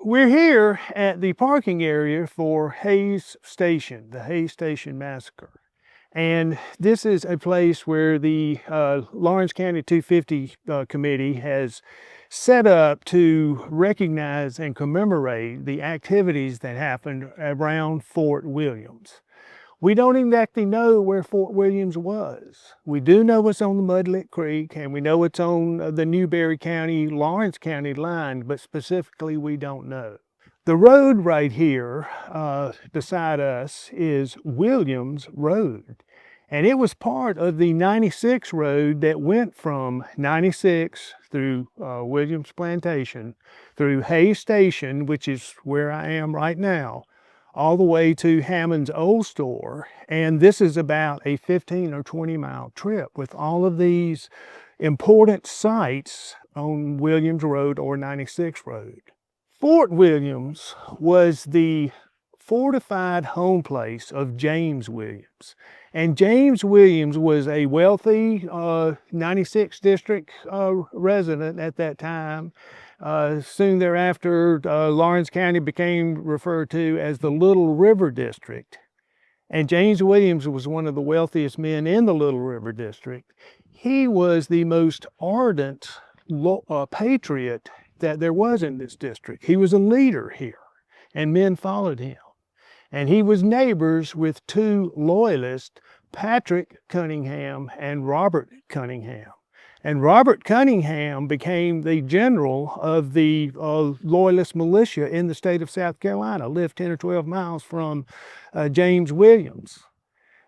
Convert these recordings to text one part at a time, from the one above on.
We're here at the parking area for Hays Station, the Hays Station Massacre. And this is a place where the Lawrence County 250 Committee has set up to recognize and commemorate the activities that happened around Fort Williams. We don't exactly know where Fort Williams was. We do know it's on the Mudlick Creek, and we know it's on the Newberry County, Lawrence County line, but specifically we don't know. The road right here beside us is Williams Road, and it was part of the 96 road that went from 96 through Williams Plantation, through Hays Station, which is where I am right now, all the way to Hammond's Old Store. And this is about a 15 or 20 mile trip with all of these important sites on Williams Road or 96 Road. Fort Williams was the fortified home place of James Williams. And James Williams was a wealthy 96th District resident at that time. Soon thereafter, Lawrence County became referred to as the Little River District. And James Williams was one of the wealthiest men in the Little River District. He was the most ardent patriot that there was in this district. He was a leader here, and men followed him. And he was neighbors with two loyalists, Patrick Cunningham and Robert Cunningham. And Robert Cunningham became the general of the Loyalist militia in the state of South Carolina, lived 10 or 12 miles from James Williams.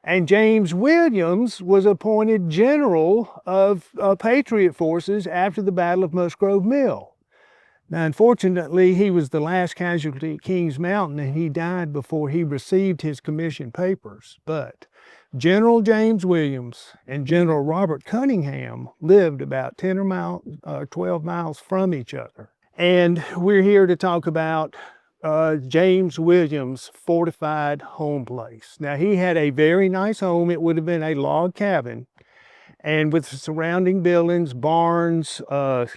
And James Williams was appointed general of Patriot forces after the Battle of Musgrove Mill. Now, unfortunately, he was the last casualty at Kings Mountain, and he died before he received his commission papers. But General James Williams and General Robert Cunningham lived about 10 or 12 miles from each other. And we're here to talk about James Williams' fortified home place. Now, he had a very nice home. It would have been a log cabin, and with surrounding buildings, barns,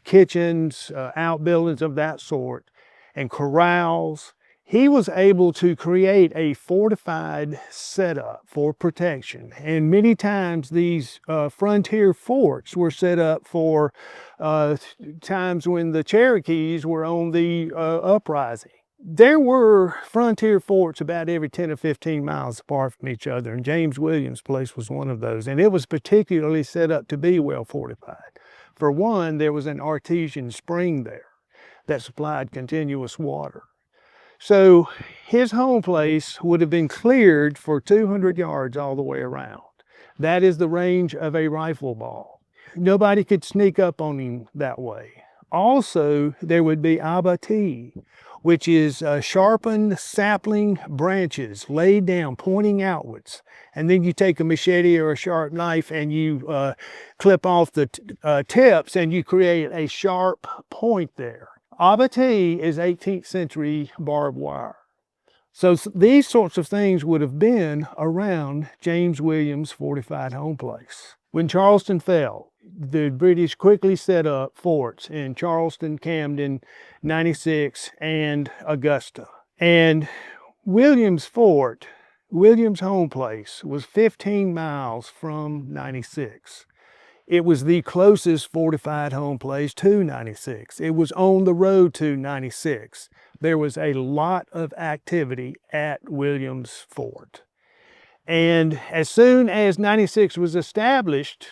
kitchens, outbuildings of that sort, and corrals. He was able to create a fortified setup for protection. And many times these frontier forts were set up for times when the Cherokees were on the uprising. There were frontier forts about every 10 or 15 miles apart from each other, and James Williams' place was one of those. And it was particularly set up to be well fortified. For one, there was an artesian spring there that supplied continuous water. So his home place would have been cleared for 200 yards all the way around. That is the range of a rifle ball. Nobody could sneak up on him that way. Also, there would be abattis, which is sharpened sapling branches laid down, pointing outwards. And then you take a machete or a sharp knife and you clip off the tips, and you create a sharp point there. Abattis is 18th century barbed wire. So these sorts of things would have been around James Williams' fortified home place. When Charleston fell, the British quickly set up forts in Charleston, Camden, 96, and Augusta. And Williams Fort, Williams' home place, was 15 miles from 96. It was the closest fortified home place to 96. It was on the road to 96. There was a lot of activity at Williams Fort. And as soon as 96 was established,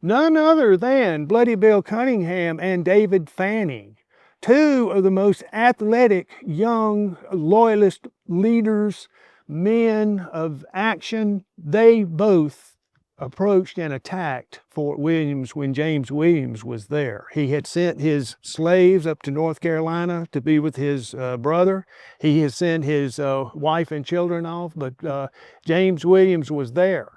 none other than Bloody Bill Cunningham and David Fanning, two of the most athletic young Loyalist leaders, men of action, they both approached and attacked Fort Williams when James Williams was there. He had sent his slaves up to North Carolina to be with his brother. He had sent his wife and children off, but James Williams was there.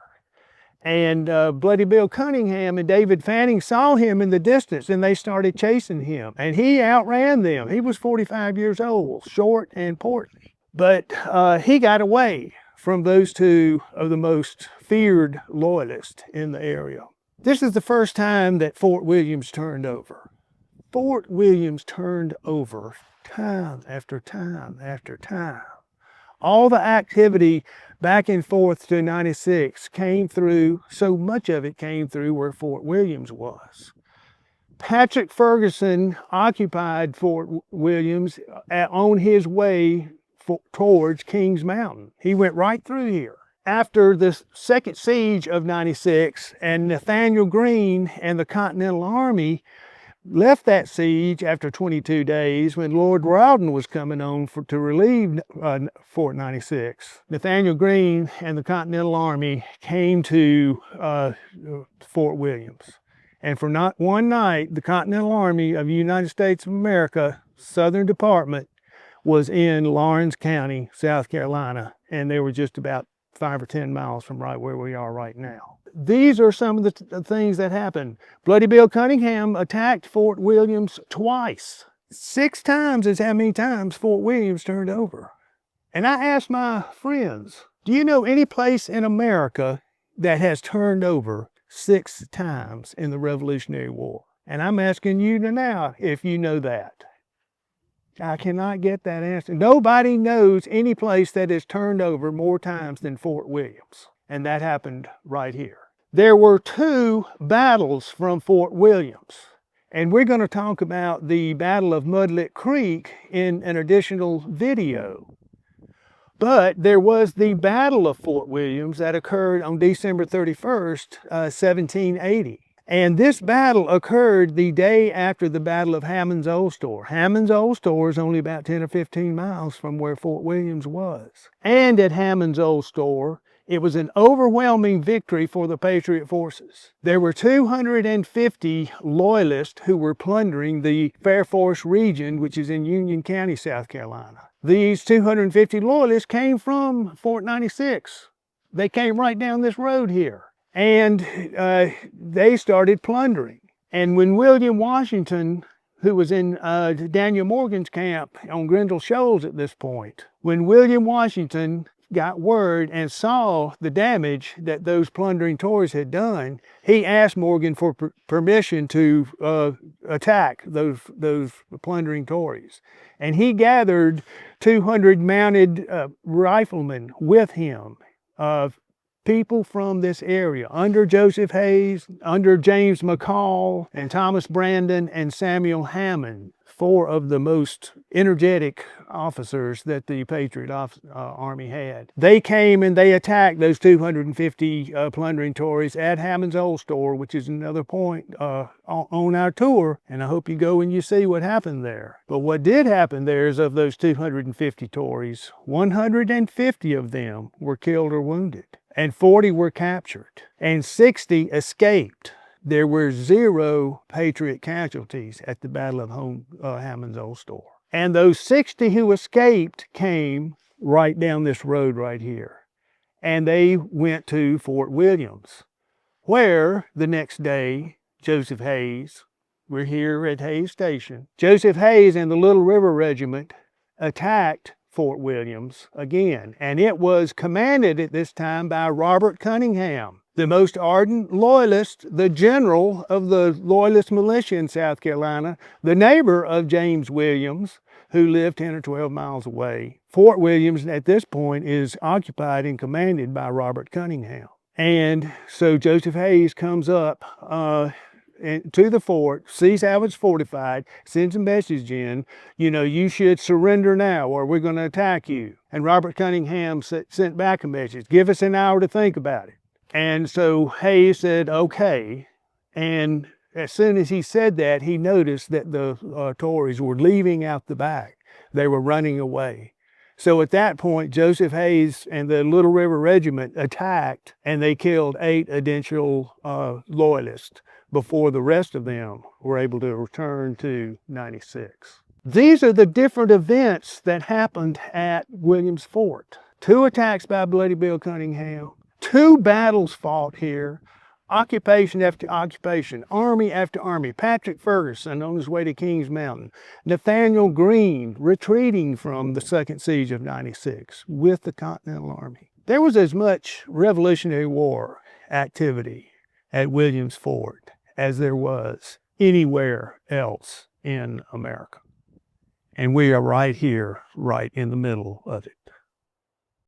And Bloody Bill Cunningham and David Fanning saw him in the distance, and they started chasing him. And he outran them. He was 45 years old, short and portly. But he got away from those two of the most feared Loyalists in the area. This is the first time that Fort Williams turned over. Fort Williams turned over time after time after time. All the activity back and forth to 96 came through, so much of it came through where Fort Williams was. Patrick Ferguson occupied Fort Williams on his way towards Kings Mountain. He went right through here. After the second siege of 96, and Nathaniel Greene and the Continental Army left that siege after 22 days when Lord Rawdon was coming on to relieve Fort 96. Nathaniel Greene and the Continental Army came to Fort Williams. And for not one night, the Continental Army of the United States of America, Southern Department, was in Laurens County, South Carolina, and they were just about 5 or 10 miles from right where we are right now. These are some of the things that happened. Bloody Bill Cunningham attacked Fort Williams twice. 6 times is how many times Fort Williams turned over. And I asked my friends, do you know any place in America that has turned over 6 times in the Revolutionary War? And I'm asking you now if you know that. I cannot get that answer. Nobody knows any place that has turned over more times than Fort Williams. And that happened right here. There were 2 battles from Fort Williams. And we're going to talk about the Battle of Mudlick Creek in an additional video. But there was the Battle of Fort Williams that occurred on December 31st, 1780. And this battle occurred the day after the Battle of Hammond's Old Store. Hammond's Old Store is only about 10 or 15 miles from where Fort Williams was. And at Hammond's Old Store, it was an overwhelming victory for the Patriot forces. There were 250 Loyalists who were plundering the Fair Force region, which is in Union County, South Carolina. These 250 Loyalists came from Fort 96. They came right down this road here. And they started plundering. And when William Washington, who was in Daniel Morgan's camp on Grindle Shoals at this point, when William Washington got word and saw the damage that those plundering Tories had done, he asked Morgan for permission to attack those plundering Tories. And he gathered 200 mounted riflemen with him, people from this area, under Joseph Hayes, under James McCall, and Thomas Brandon, and Samuel Hammond, 4 of the most energetic officers that the Patriot Army had. They came and they attacked those 250 plundering Tories at Hammond's Old Store, which is another point on our tour, and I hope you go and you see what happened there. But what did happen there is, of those 250 Tories, 150 of them were killed or wounded, and 40 were captured, and 60 escaped. There were 0 Patriot casualties at the Battle of Hammond's Old Store. And those 60 who escaped came right down this road right here. And they went to Fort Williams, where the next day, Joseph Hayes, we're here at Hayes Station, Joseph Hayes and the Little River Regiment attacked Fort Williams again. And it was commanded at this time by Robert Cunningham, the most ardent Loyalist, the general of the Loyalist militia in South Carolina, the neighbor of James Williams, who lived 10 or 12 miles away. Fort Williams at this point is occupied and commanded by Robert Cunningham. And so Joseph Hayes comes up to the fort, sees how it's fortified, sends a message in, you should surrender now or we're going to attack you. And Robert Cunningham sent back a message, give us an hour to think about it. And so Hayes said, okay. And as soon as he said that, he noticed that the Tories were leaving out the back. They were running away. So at that point, Joseph Hayes and the Little River Regiment attacked, and they killed 8 additional Loyalists before the rest of them were able to return to 96. These are the different events that happened at Williams Fort. 2 attacks by Bloody Bill Cunningham, 2 battles fought here, occupation after occupation, army after army. Patrick Ferguson on his way to Kings Mountain. Nathaniel Greene retreating from the second siege of 96 with the Continental Army. There was as much Revolutionary War activity at Williams Fort as there was anywhere else in America. And we are right here, right in the middle of it.